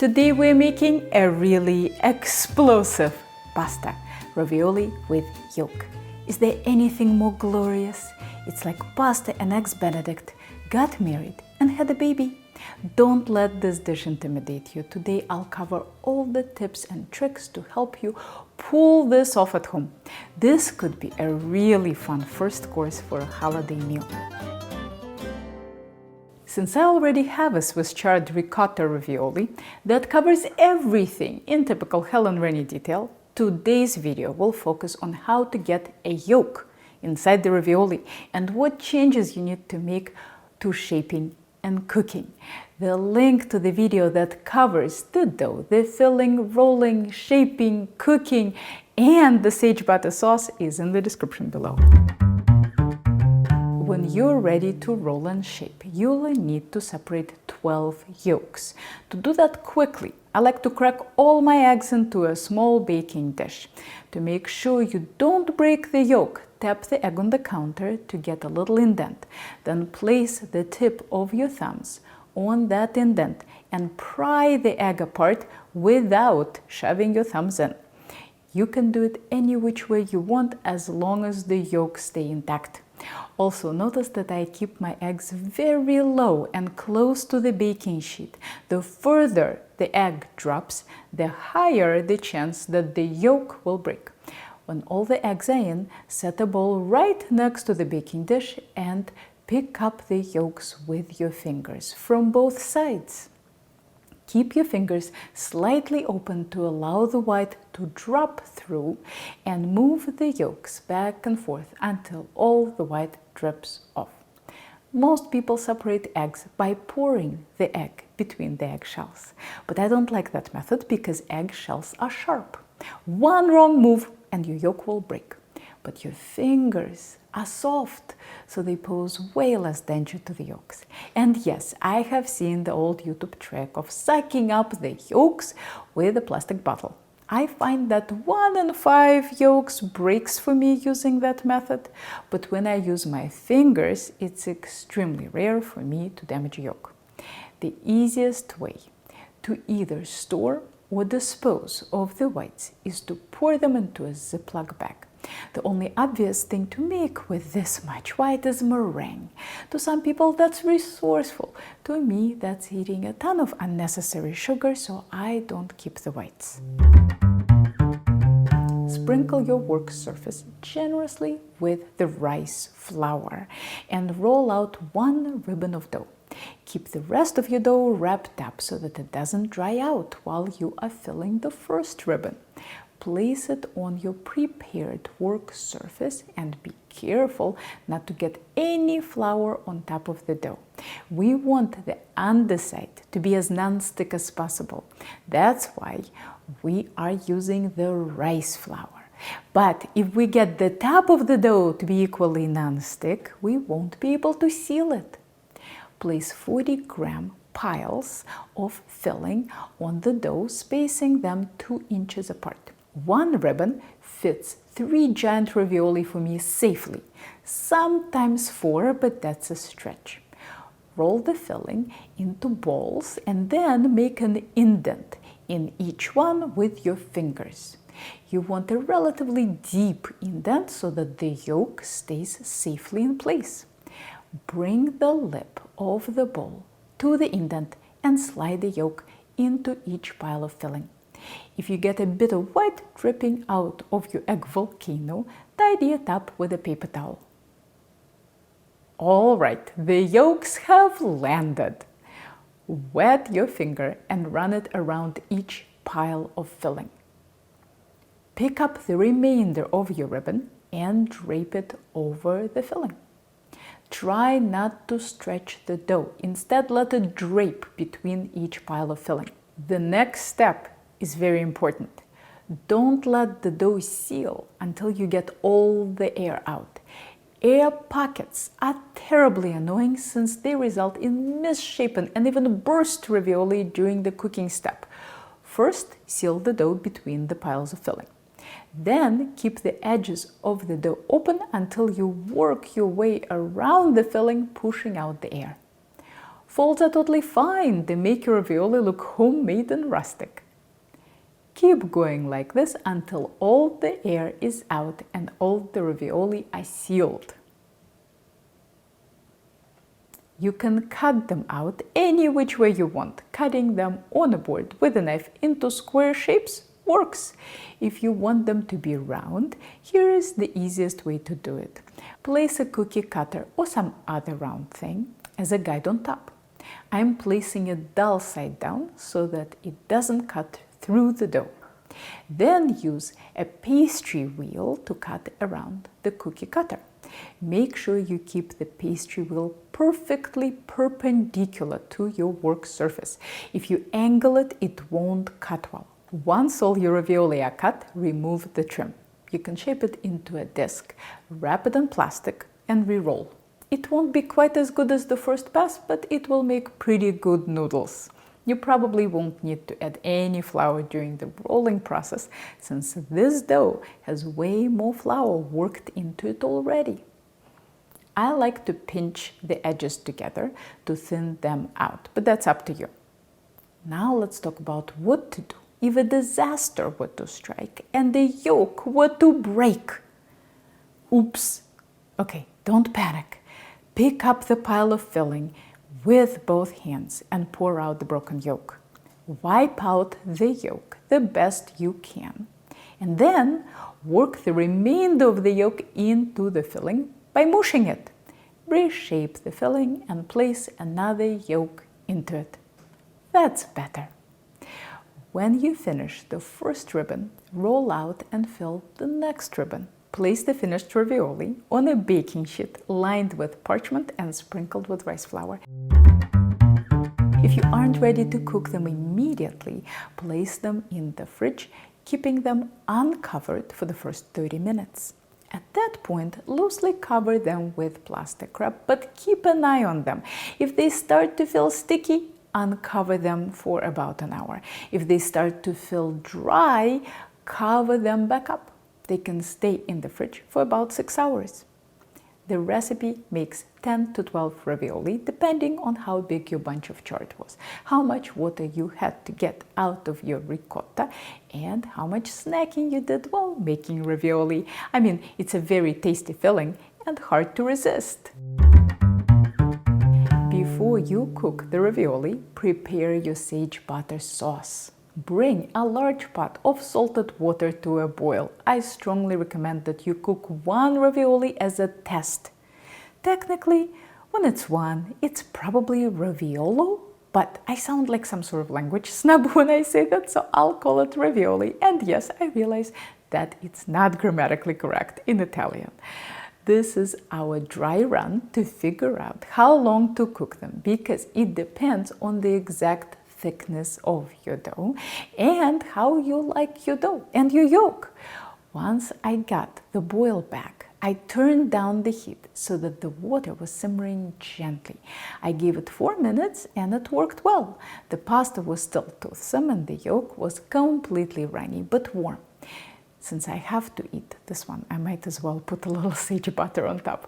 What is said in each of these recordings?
Today we're making a really explosive pasta, ravioli with yolk. Is there anything more glorious? It's like pasta and eggs Benedict got married and had a baby. Don't let this dish intimidate you. Today I'll cover all the tips and tricks to help you pull this off at home. This could be a really fun first course for a holiday meal. Since I already have a Swiss chard ricotta ravioli that covers everything in typical Helen Rennie detail, today's video will focus on how to get a yolk inside the ravioli and what changes you need to make to shaping and cooking. The link to the video that covers the dough, the filling, rolling, shaping, cooking, and the sage butter sauce is in the description below. When you're ready to roll and shape, you'll need to separate 12 yolks. To do that quickly, I like to crack all my eggs into a small baking dish. To make sure you don't break the yolk, tap the egg on the counter to get a little indent. Then place the tip of your thumbs on that indent and pry the egg apart without shoving your thumbs in. You can do it any which way you want as long as the yolks stay intact. Also, notice that I keep my eggs very low and close to the baking sheet. The further the egg drops, the higher the chance that the yolk will break. When all the eggs are in, set a bowl right next to the baking dish and pick up the yolks with your fingers from both sides. Keep your fingers slightly open to allow the white to drop through and move the yolks back and forth until all the white drips off. Most people separate eggs by pouring the egg between the eggshells, but I don't like that method because eggshells are sharp. One wrong move and your yolk will break. But your fingers are soft, so they pose way less danger to the yolks. And yes, I have seen the old YouTube trick of sucking up the yolks with a plastic bottle. I find that 1 in 5 yolks breaks for me using that method, but when I use my fingers, it's extremely rare for me to damage a yolk. The easiest way to either store or dispose of the whites is to pour them into a Ziploc bag. The only obvious thing to make with this much white is meringue. To some people that's resourceful. To me that's eating a ton of unnecessary sugar, so I don't keep the whites. Sprinkle your work surface generously with the rice flour and roll out 1 ribbon of dough. Keep the rest of your dough wrapped up so that it doesn't dry out while you are filling the first ribbon. Place it on your prepared work surface and be careful not to get any flour on top of the dough. We want the underside to be as non-stick as possible. That's why we are using the rice flour. But if we get the top of the dough to be equally non-stick, we won't be able to seal it. Place 40-gram piles of filling on the dough, spacing them 2 inches apart. 1 ribbon fits 3 giant ravioli for me safely, sometimes 4, but that's a stretch. Roll the filling into balls and then make an indent in each one with your fingers. You want a relatively deep indent so that the yolk stays safely in place. Bring the lip of the bowl to the indent and slide the yolk into each pile of filling. If you get a bit of white dripping out of your egg volcano, tidy it up with a paper towel. All right, the yolks have landed. Wet your finger and run it around each pile of filling. Pick up the remainder of your ribbon and drape it over the filling. Try not to stretch the dough. Instead, let it drape between each pile of filling. The next step is very important. Don't let the dough seal until you get all the air out. Air pockets are terribly annoying since they result in misshapen and even burst ravioli during the cooking step. First, seal the dough between the piles of filling. Then keep the edges of the dough open until you work your way around the filling, pushing out the air. Folds are totally fine. They make your ravioli look homemade and rustic. Keep going like this until all the air is out and all the ravioli are sealed. You can cut them out any which way you want. Cutting them on a board with a knife into square shapes works. If you want them to be round, here is the easiest way to do it. Place a cookie cutter or some other round thing as a guide on top. I'm placing it dull side down so that it doesn't cut through the dough. Then use a pastry wheel to cut around the cookie cutter. Make sure you keep the pastry wheel perfectly perpendicular to your work surface. If you angle it, it won't cut well. Once all your ravioli are cut, remove the trim. You can shape it into a disc, wrap it in plastic, and re-roll. It won't be quite as good as the first pass, but it will make pretty good noodles. You probably won't need to add any flour during the rolling process, since this dough has way more flour worked into it already. I like to pinch the edges together to thin them out, but that's up to you. Now let's talk about what to do if a disaster were to strike and the yolk were to break. Oops. Okay, don't panic. Pick up the pile of filling with both hands and pour out the broken yolk. Wipe out the yolk the best you can, and then work the remainder of the yolk into the filling by mushing it. Reshape the filling and place another yolk into it. That's better. When you finish the first ribbon, roll out and fill the next ribbon. Place the finished ravioli on a baking sheet lined with parchment and sprinkled with rice flour. If you aren't ready to cook them immediately, place them in the fridge, keeping them uncovered for the first 30 minutes. At that point, loosely cover them with plastic wrap, but keep an eye on them. If they start to feel sticky, uncover them for about an hour. If they start to feel dry, cover them back up. They can stay in the fridge for about 6 hours. The recipe makes 10 to 12 ravioli, depending on how big your bunch of chard was, how much water you had to get out of your ricotta, and how much snacking you did while making ravioli. I mean, it's a very tasty filling and hard to resist. Before you cook the ravioli, prepare your sage butter sauce. Bring a large pot of salted water to a boil. I strongly recommend that you cook one ravioli as a test. Technically, when it's one, it's probably raviolo, but I sound like some sort of language snub when I say that, so I'll call it ravioli. And yes, I realize that it's not grammatically correct in Italian. This is our dry run to figure out how long to cook them, because it depends on the exact thickness of your dough and how you like your dough and your yolk. Once I got the boil back, I turned down the heat so that the water was simmering gently. I gave it 4 minutes and it worked well. The pasta was still toothsome and the yolk was completely runny but warm. Since I have to eat this one, I might as well put a little sage butter on top.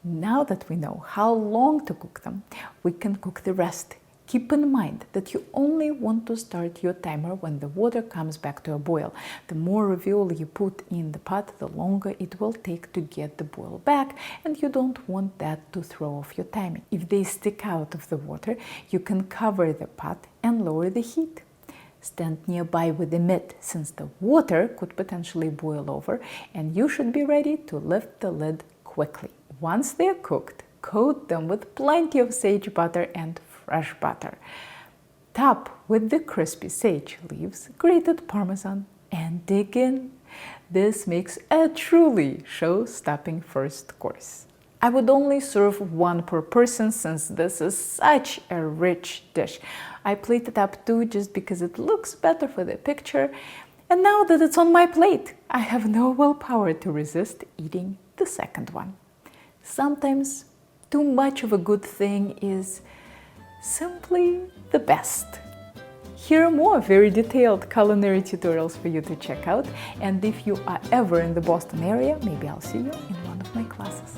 Now that we know how long to cook them, we can cook the rest. Keep in mind that you only want to start your timer when the water comes back to a boil. The more ravioli you put in the pot, the longer it will take to get the boil back, and you don't want that to throw off your timing. If they stick out of the water, you can cover the pot and lower the heat. Stand nearby with a mitt, since the water could potentially boil over, and you should be ready to lift the lid quickly. Once they are cooked, coat them with plenty of sage butter and fresh butter. Top with the crispy sage leaves, grated parmesan, and dig in. This makes a truly show-stopping first course. I would only serve one per person since this is such a rich dish. I plated up 2 just because it looks better for the picture, and now that it's on my plate, I have no willpower to resist eating the second one. Sometimes too much of a good thing is simply the best. Here are more very detailed culinary tutorials for you to check out, and if you are ever in the Boston area, maybe I'll see you in one of my classes.